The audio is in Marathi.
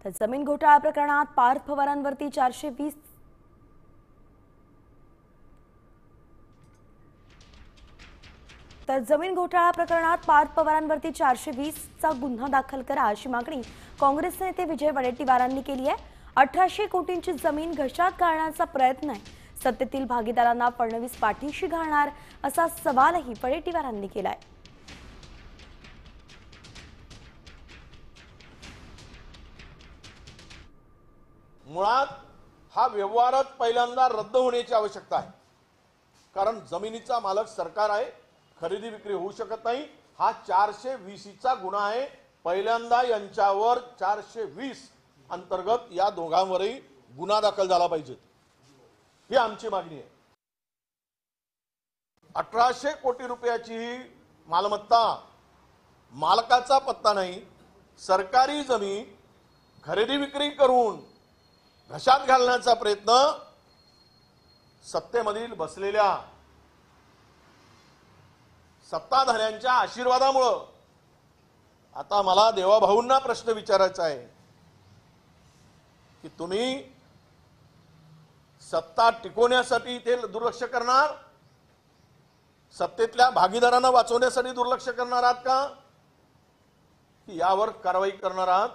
तर जमीन घोटाळा प्रकरणात पार्थ पवारांवरती 420 चा गुन्हा दाखल करा अशी मागणी काँग्रेस नेते विजय वडेट्टीवारांनी केली आहे। 1800 कोटींची जमीन घशात घालण्याचा प्रयत्न आहे। सत्तेतील भागीदारांना फडणवीस पाठीशी घालणार असा सवालही वडेट्टीवारांनी केलाय। मुळात हा व्यवहारच पहिल्यांदा रद्द होण्याची आवश्यकता आहे, कारण जमिनीचा मालक सरकार आहे, खरेदी विक्री होऊ शकत नाही। हा 420 चा गुन्हा आहे। पहिल्यांदा यांच्यावर 420 अंतर्गत या दोघांवरही गुन्हा दाखल झाला पाहिजे, ही आमची मागणी आहे। 1800 कोटी रुपयाची ही मालमत्ता, मालकाचा पत्ता नाही, सरकारी जमीन खरेदी विक्री करून घशात घालण्याचा प्रयत्न सत्तेमधील बसलेल्या सत्ताधाऱ्यांच्या आशीर्वादामुळे। आता मला देवाभाऊंना प्रश्न विचारायचा आहे की तुम्ही सत्ता टिकवण्यासाठी ते दुर्लक्ष करणार, सत्तेतल्या भागीदारांना वाचवण्यासाठी दुर्लक्ष करणार आहात का, की यावर कारवाई करणार आहात?